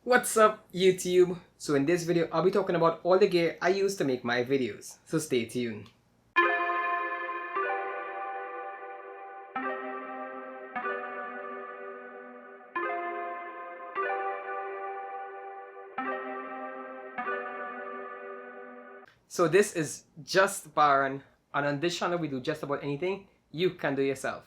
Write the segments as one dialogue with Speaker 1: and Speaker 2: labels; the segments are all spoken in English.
Speaker 1: What's up, YouTube? So in this video, I'll be talking about all the gear I use to make my videos. So stay tuned. So this is Just Baron, and on this channel we do just about anything you can do yourself.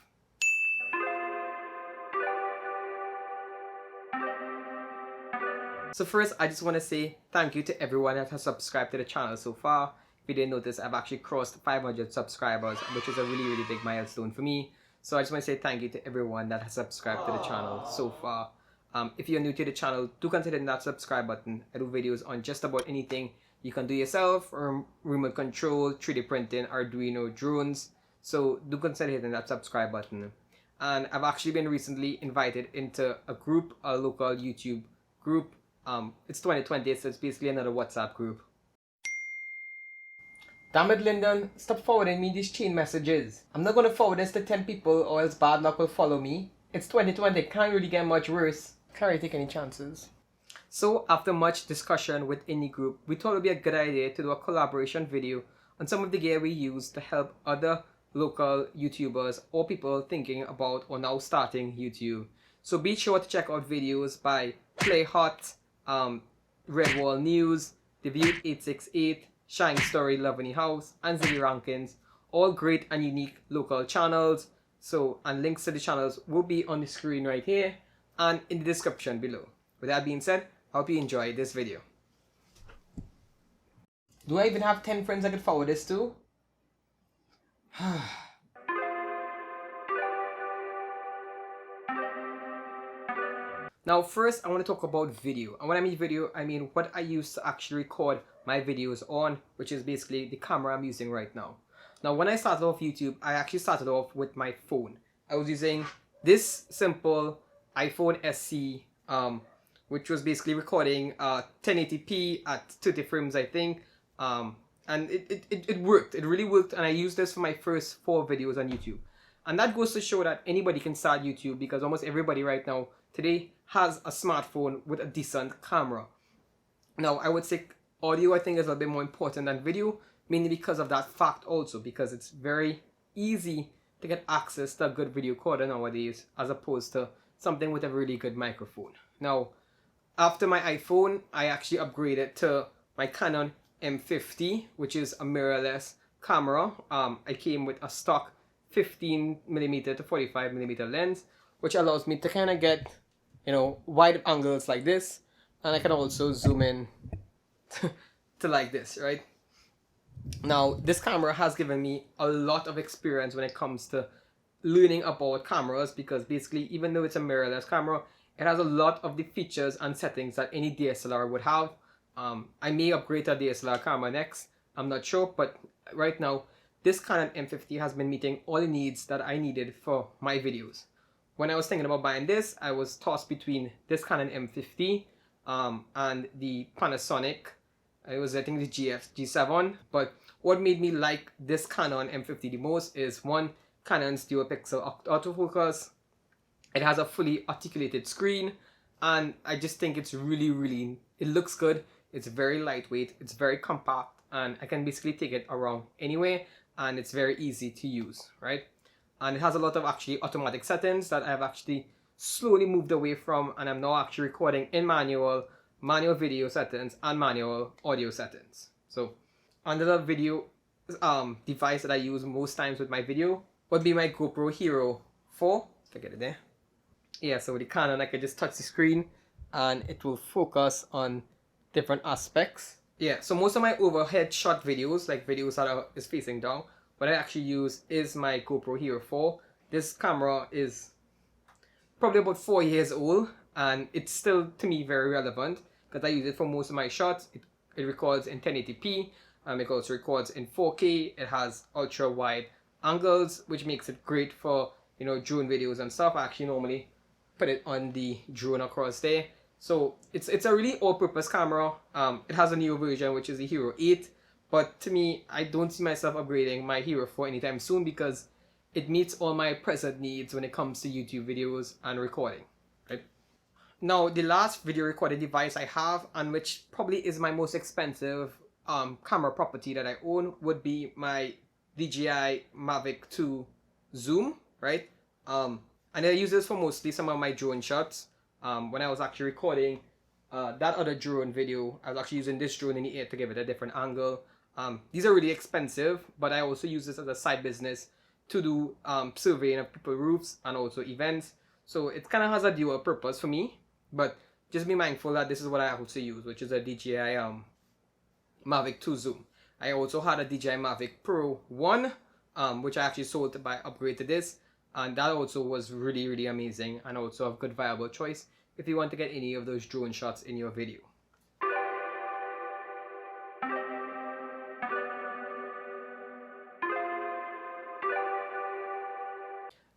Speaker 1: So first, I just want to say thank you to everyone that has subscribed to the channel so far. If you didn't notice, I've actually crossed 500 subscribers, which is a really big milestone for me. So I just want to say thank you to everyone that has subscribed to the channel so far. If you're new to the channel, do consider that subscribe button. I do videos on just about anything you can do yourself, or remote control, 3D printing, Arduino, drones. So do consider hitting that subscribe button. And I've actually been recently invited into a group, a local YouTube group. It's 2020, so it's basically another WhatsApp group. Damn it, Lyndon, stop forwarding me these chain messages. I'm not gonna forward this to 10 people or else bad luck will follow me. It's 2020, can't really get much worse. Can't really take any chances. So after much discussion within the group, we thought it would be a good idea to do a collaboration video on some of the gear we use to help other local YouTubers or people thinking about or now starting YouTube. So be sure to check out videos by Play Hot, Redwall News, Debut 868, Shine Story, Lovely House, and Ziggy Rankins, all great and unique local channels. So, and links to the channels will be on the screen right here and in the description below. With that being said, I hope you enjoy this video. Do I even have 10 friends I could forward this to? Now first, I want to talk about video. And when I mean video, I mean what I use to actually record my videos on, which is basically the camera I'm using right now. Now when I started off YouTube, I actually started off with my phone. I was using this simple iPhone SE, which was basically recording 1080p at 30 frames, I think. And it worked. It really worked, and I used this for my first 4 videos on YouTube. And that goes to show that anybody can start YouTube, because almost everybody right now today has a smartphone with a decent camera. Now I would say audio, I think, is a little bit more important than video, mainly because of that fact also, because it's very easy to get access to a good video recorder nowadays as opposed to something with a really good microphone. Now after my iPhone, I actually upgraded to my Canon M50, which is a mirrorless camera. I came with a stock 15mm to 45mm lens, which allows me to kind of get, wide angles like this, and I can also zoom in to like this, right? Now this camera has given me a lot of experience when it comes to learning about cameras, because basically, even though it's a mirrorless camera, it has a lot of the features and settings that any DSLR would have. I may upgrade to a DSLR camera next, I'm not sure, but right now this Canon M50 has been meeting all the needs that I needed for my videos. When I was thinking about buying this, I was tossed between this Canon M50 and the Panasonic. It was, I think, the G7. But what made me like this Canon M50 the most is, one, Canon's dual pixel autofocus. It has a fully articulated screen, and I just think it's really, it looks good. It's very lightweight, it's very compact, and I can basically take it around anywhere, and it's very easy to use, right? And it has a lot of actually automatic settings that I've actually slowly moved away from, and I'm now actually recording in manual video settings and manual audio settings. So another video device that I use most times with my video would be my GoPro Hero 4. If I get it there. Yeah, so with the Canon, I can just touch the screen and it will focus on different aspects. Yeah, so most of my overhead shot videos, like videos that is facing down, what I actually use is my GoPro Hero 4. This camera is probably about 4 years old, and it's still, to me, very relevant, because I use it for most of my shots. It records in 1080p, it also records in 4K. It has ultra wide angles, which makes it great for, drone videos and stuff. I actually normally put it on the drone across there. So it's a really all-purpose camera. It has a new version, which is the Hero 8, but to me, I don't see myself upgrading my Hero 4 anytime soon, because it meets all my present needs when it comes to YouTube videos and recording, right? Now, the last video recording device I have, and which probably is my most expensive camera property that I own, would be my DJI Mavic 2 Zoom, right? And I use this for mostly some of my drone shots. When I was actually recording that other drone video, I was actually using this drone in the air to give it a different angle. These are really expensive, but I also use this as a side business to do surveying of people's roofs and also events. So it kind of has a dual purpose for me, but just be mindful that this is what I also use, which is a DJI Mavic 2 Zoom. I also had a DJI Mavic Pro 1, which I actually sold to buy upgrade to this, and that also was really, really amazing and also a good viable choice if you want to get any of those drone shots in your video.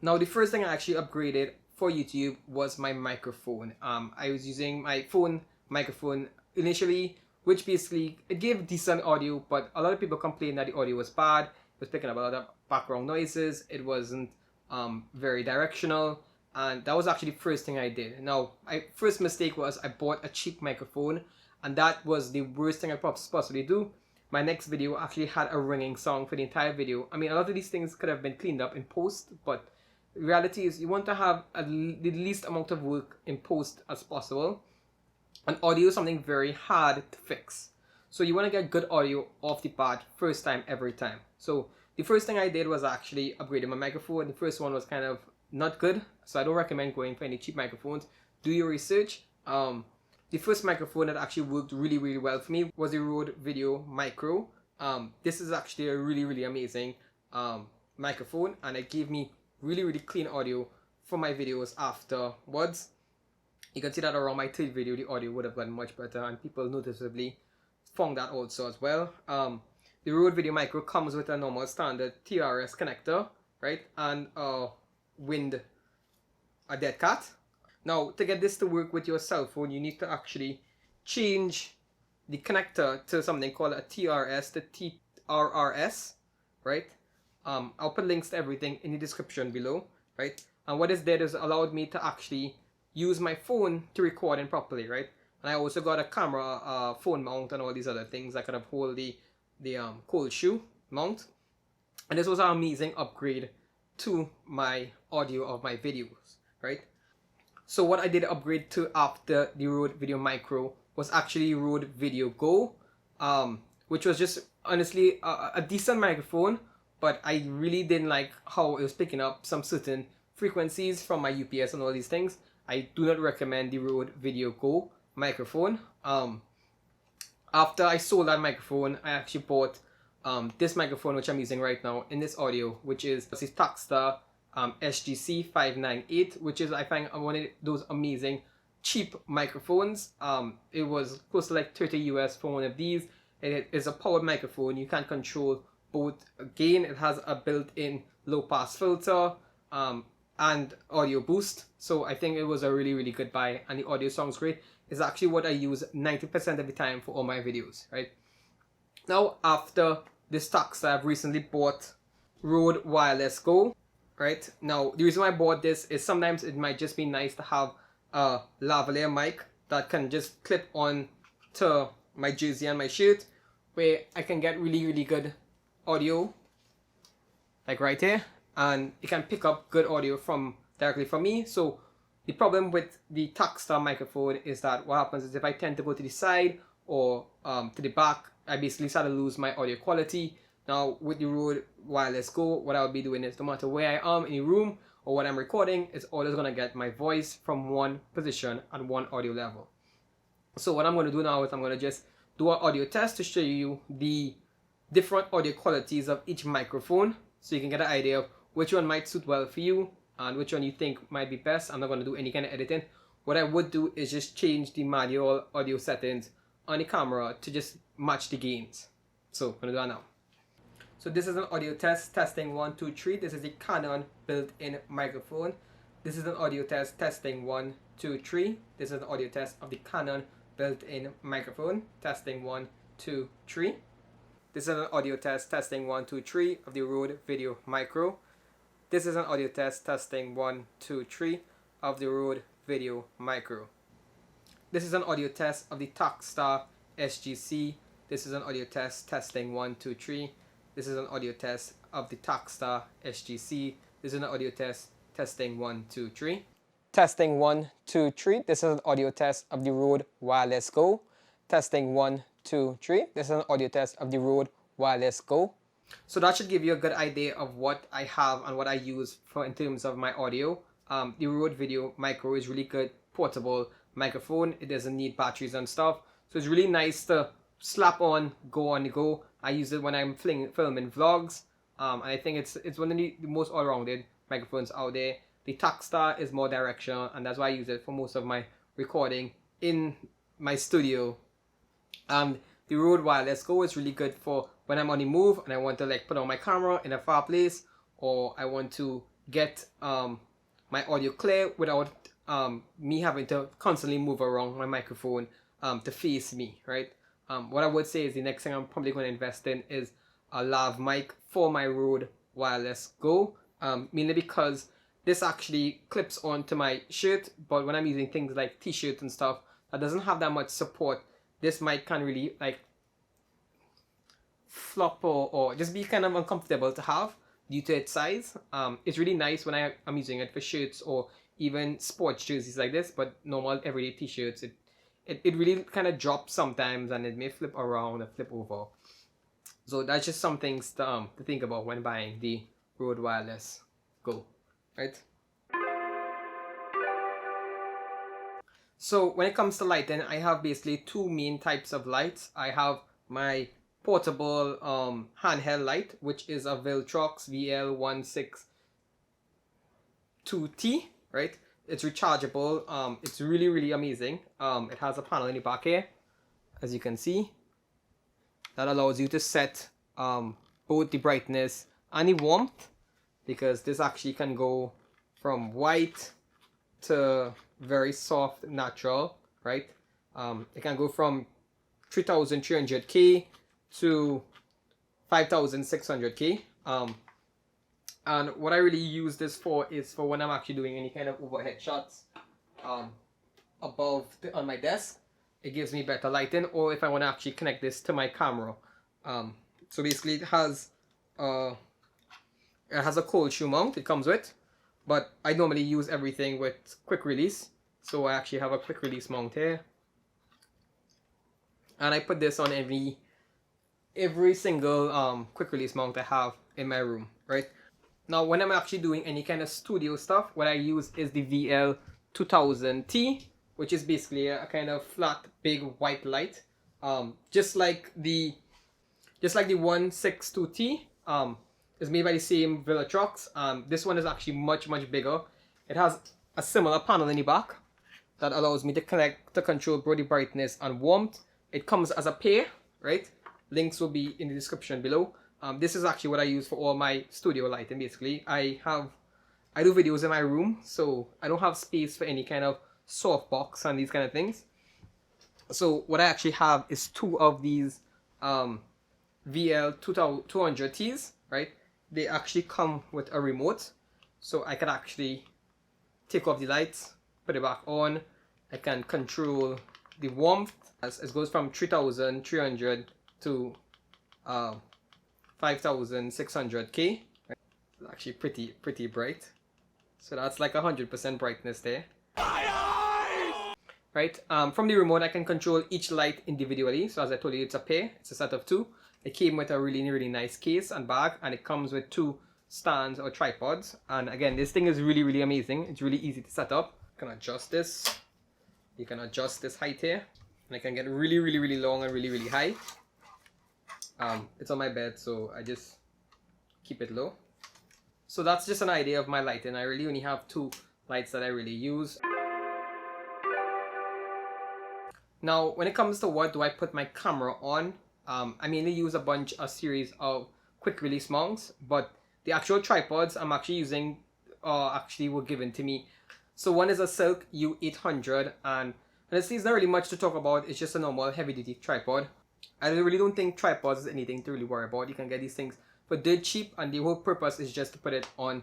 Speaker 1: Now, the first thing I actually upgraded for YouTube was my microphone. I was using my phone microphone initially, which basically it gave decent audio, but a lot of people complained that the audio was bad. It was picking up a lot of background noises. It wasn't very directional, and that was actually the first thing I did. Now, my first mistake was I bought a cheap microphone, and that was the worst thing I possibly do. My next video actually had a ringing sound for the entire video. I mean, a lot of these things could have been cleaned up in post, but the reality is you want to have the least amount of work in post as possible. And audio is something very hard to fix. So you want to get good audio off the bat first time, every time. So the first thing I did was actually upgrading my microphone. The first one was kind of not good, so I don't recommend going for any cheap microphones. Do your research. The first microphone that actually worked really, really well for me was the Rode Video Micro. This is actually a really, really amazing microphone, and it gave me really, really clean audio for my videos afterwards. You can see that around my third video, the audio would have gotten much better, and people noticeably found that also as well. The Rode Video Micro comes with a normal standard TRS connector, right, and a dead cat. Now, to get this to work with your cell phone, you need to actually change the connector to something called a TRS to TRRS, right? I'll put links to everything in the description below, right? And what this did is allowed me to actually use my phone to record it properly, right? And I also got a camera, phone mount, and all these other things that could have hold the cold shoe mount. And this was an amazing upgrade to my audio of my videos, right? So what I did upgrade to after the Rode Video Micro was actually Rode Video Go, which was just honestly a decent microphone, but I really didn't like how it was picking up some certain frequencies from my UPS and all these things. I do not recommend the Rode Video Go microphone. After I sold that microphone, I actually bought this microphone which I'm using right now in this audio, which is the Takstar SGC 598, which is, I find, one of those amazing cheap microphones. It was close to like 30 US for one of these. It is a powered microphone. You can control both gain. It has a built-in low pass filter and audio boost. So I think it was a really, really good buy, and the audio sounds great. It's actually what I use 90% of the time for all my videos, right? Now, after this Takstar, I've recently bought Rode Wireless Go. Right now, the reason why I bought this is sometimes it might just be nice to have a lavalier mic that can just clip on to my jersey and my shirt, where I can get really, really good audio, like right here, and it can pick up good audio directly from me. So the problem with the Takstar microphone is that what happens is if I tend to go to the side or to the back, I basically start to lose my audio quality. Now, with the Rode Wireless Go, what I'll be doing is no matter where I am in the room or what I'm recording, it's always going to get my voice from one position and one audio level. So what I'm going to do now is I'm going to just do an audio test to show you the different audio qualities of each microphone, so you can get an idea of which one might suit well for you and which one you think might be best. I'm not going to do any kind of editing. What I would do is just change the manual audio settings on the camera to just match the gains. So I'm going to do that now. So this is an audio test, testing 1, 2, 3. This is the Canon built-in microphone. This is an audio test, testing 1, 2, 3. This is an audio test of the Canon built-in microphone, testing 1, 2, 3. This is an audio test, testing 1, 2, 3 of the Rode Video Micro. This is an audio test, testing 1, 2, 3 of the Rode Video Micro. this is an audio test of the Talkstar SGC. This is an audio test, testing 1, 2, 3. This is an audio test of the Talkstar SGC. This is an audio test, testing 1, 2, 3. Testing 1, 2, 3. This is an audio test of the Rode Wireless Go. Testing 1, 2, 3. This is an audio test of the Rode Wireless Go. So that should give you a good idea of what I have and what I use for in terms of my audio. The Rode Video Micro is really good, portable microphone. It doesn't need batteries and stuff. So it's really nice to slap on, go on the go. I use it when I'm filming vlogs. And I think it's one of the most all-rounded microphones out there. The Talkstar is more directional, and that's why I use it for most of my recording in my studio. The Rode Wireless Go is really good for when I'm on the move and I want to like put on my camera in a far place, or I want to get my audio clear without me having to constantly move around my microphone to face me, right? What I would say is the next thing I'm probably going to invest in is a lav mic for my Rode Wireless Go, mainly because this actually clips onto my shirt, but when I'm using things like t-shirts and stuff that doesn't have that much support, this mic can really like flop or just be kind of uncomfortable to have due to its size. It's really nice when I'm using it for shirts or even sports jerseys like this, but normal everyday t-shirts, it really kind of drops sometimes and it may flip around and flip over. So that's just some things to think about when buying the Rode Wireless Go, right? So when it comes to lighting, I have basically two main types of lights. I have my portable handheld light, which is a Viltrox VL162T, right? It's rechargeable. It's really amazing. It has a panel in the back here, as you can see, that allows you to set both the brightness and the warmth, because this actually can go from white to very soft natural, right? It can go from 3300K to 5600K. And what I really use this for is for when I'm actually doing any kind of overhead shots above on my desk. It gives me better lighting, or if I want to actually connect this to my camera. So basically it has a cold shoe mount it comes with, but I normally use everything with quick release. So I actually have a quick release mount here, and I put this on every single quick release mount I have in my room, right? Now when I'm actually doing any kind of studio stuff, what I use is the VL2000T, which is basically a kind of flat big white light, just like the 162T is made by the same Viltrox. This one is actually much bigger. It has a similar panel in the back that allows me to control both the brightness and warmth. It comes as a pair, right? Links will be in the description below. This is actually what I use for all my studio lighting. Basically, I do videos in my room, so I don't have space for any kind of softbox and these kind of things. So what I actually have is two of these VL200Ts, right? They actually come with a remote, so I can actually take off the lights, put it back on. I can control the warmth as it goes from 3300 to 5600K. It's actually pretty bright. So that's like 100% brightness there. Right? From the remote, I can control each light individually. So as I told you, it's a pair. It's a set of two. It came with a really nice case and bag, and it comes with two stands or tripods. And again, this thing is really amazing. It's really easy to set up. You can adjust this. You can adjust this height here, and I can get really long and really high. It's on my bed, so I just keep it low. So that's just an idea of my lighting. I really only have two lights that I really use. Now, when it comes to what do I put my camera on, I mainly use a series of quick release mounts, but the actual tripods I'm actually using actually were given to me. So one is a Silk U800, and honestly, it's not really much to talk about. It's just a normal heavy duty tripod. I really don't think tripods is anything to really worry about. You can get these things for dirt cheap, and the whole purpose is just to put it on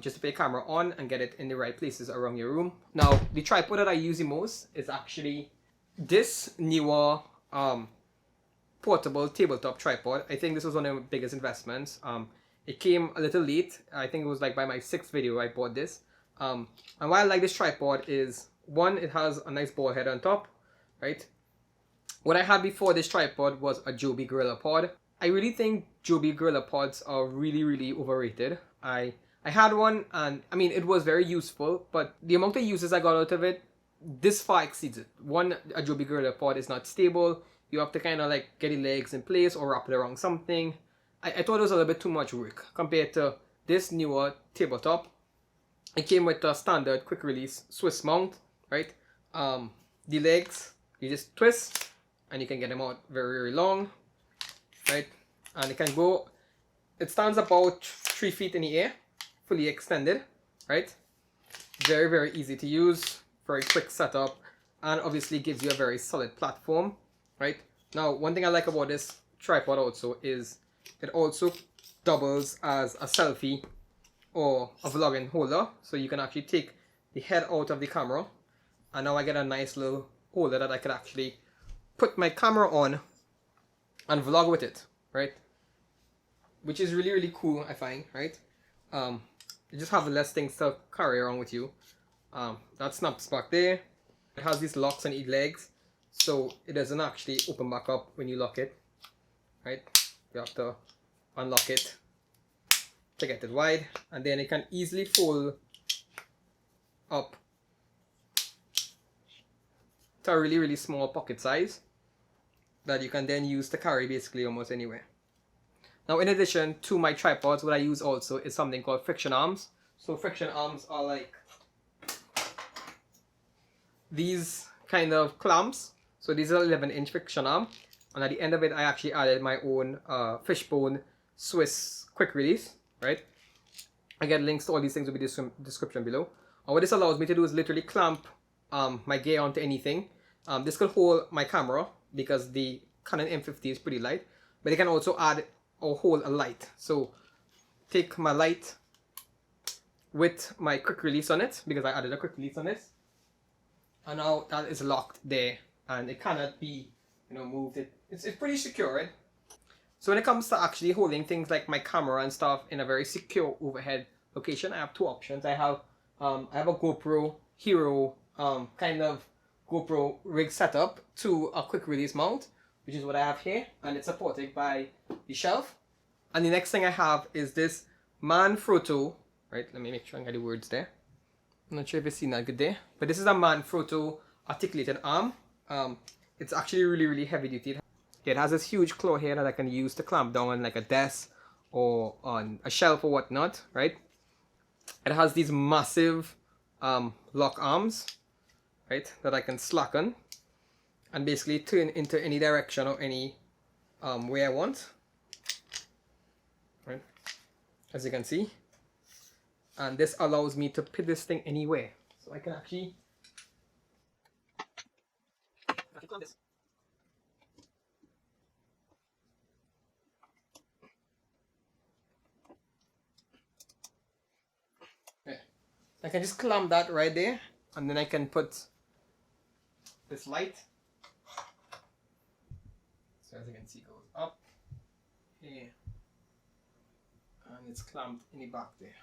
Speaker 1: just to put your camera on and get it in the right places around your room. Now, the tripod that I use the most is actually this newer portable tabletop tripod. I think this was one of the biggest investments. It came a little late. I think it was like by my 6th video I bought this. And why I like this tripod is, one, it has a nice ball head on top, right? What I had before this tripod was a Joby Gorilla Pod. I really think Joby Gorilla Pods are really, really overrated. I had one, and I mean, it was very useful, but the amount of uses I got out of it, this far exceeds it. One, a Joby Gorilla Pod is not stable. You have to kind of like get the legs in place or wrap it around something. I thought it was a little bit too much work compared to this newer tabletop. It came with a standard quick release Swiss mount, right? The legs, you just twist and you can get them out very, very long, right? And it can go, it stands about 3 feet in the air, fully extended, right? Very, very easy to use, very quick setup, and obviously gives you a very solid platform, right? Now, one thing I like about this tripod also is it also doubles as a selfie or a vlogging holder. So you can actually take the head out of the camera, and now I get a nice little holder that I could actually put my camera on and vlog with it, right? Which is really, really cool, I find, right? You just have less things to carry around with you. That snaps back there. It has these locks on each legs, so it doesn't actually open back up when you lock it, right? You have to unlock it to get it wide, and then it can easily fold up to a really, really small pocket size that you can then use to carry basically almost anywhere. Now, in addition to my tripods, what I use also is something called friction arms. So friction arms are like these kind of clamps. So these are 11-inch friction arm, and at the end of it I actually added my own fishbone Swiss quick release, right? I get links to all these things will be in the description below. And what this allows me to do is literally clamp my gear onto anything. This could hold my camera because the Canon M50 is pretty light, but it can also add or hold a light. So take my light with my quick release on it, because I added a quick release on this, and now that is locked there and it cannot be, you know, moved. It's pretty secured. So when it comes to actually holding things like my camera and stuff in a very secure overhead location, I have two options. I have a GoPro Hero kind of GoPro rig setup to a quick release mount, which is what I have here, and it's supported by the shelf. And the next thing I have is this Manfrotto, right? Let me make sure I get the words there. I'm not sure if you've seen that good there, but this is a Manfrotto articulated arm. It's actually really, really heavy duty. It has this huge claw here that I can use to clamp down on like a desk or on a shelf or whatnot, right? It has these massive lock arms, right, that I can slacken and basically turn into any direction or any way I want, right, as you can see. And this allows me to put this thing anywhere, so I can actually clamp this. I can just clamp that right there, and then I can put this light. So as you can see, it goes up here, and it's clamped in the back there.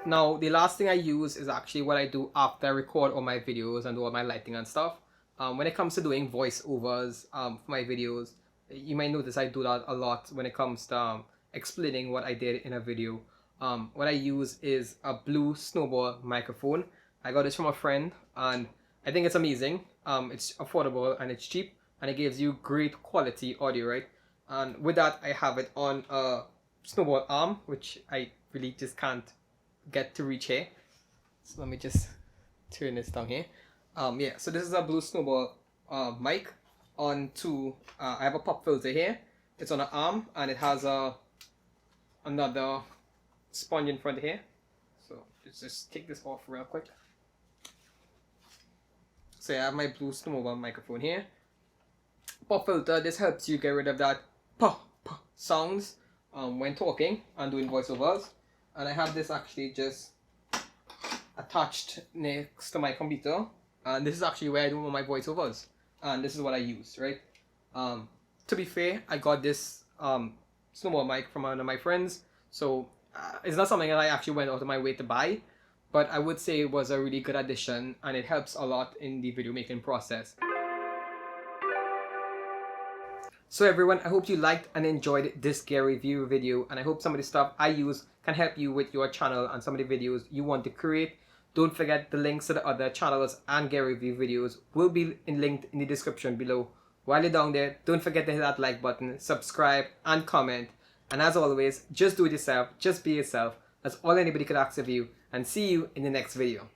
Speaker 1: Now, the last thing I use is actually what I do after I record all my videos and do all my lighting and stuff. When it comes to doing voiceovers for my videos, you might notice I do that a lot when it comes to explaining what I did in a video. What I use is a blue snowball microphone. I got this from a friend, and I think it's amazing. It's affordable and it's cheap, and it gives you great quality audio, right? And with that, I have it on a snowball arm, which I really just can't get to reach here. So let me just turn this down here. Yeah, so this is a blue snowball mic onto, I have a pop filter here. It's on an arm, and it has another sponge in front here. So just take this off real quick. So I have my blue snowball microphone here. Pop filter, this helps you get rid of that sounds when talking and doing voiceovers. And I have this actually just attached next to my computer, and this is actually where I do all my voiceovers, and this is what I use, right? To be fair, I got this snowball mic from one of my friends, so it's not something that I actually went out of my way to buy, but I would say it was a really good addition, and it helps a lot in the video making process. So everyone, I hope you liked and enjoyed this gear review video, and I hope some of the stuff I use can help you with your channel and some of the videos you want to create. Don't forget the links to the other channels and gear review videos will be linked in the description below. While you're down there, don't forget to hit that like button, subscribe and comment. And as always, just do it yourself, just be yourself. That's all anybody could ask of you, and see you in the next video.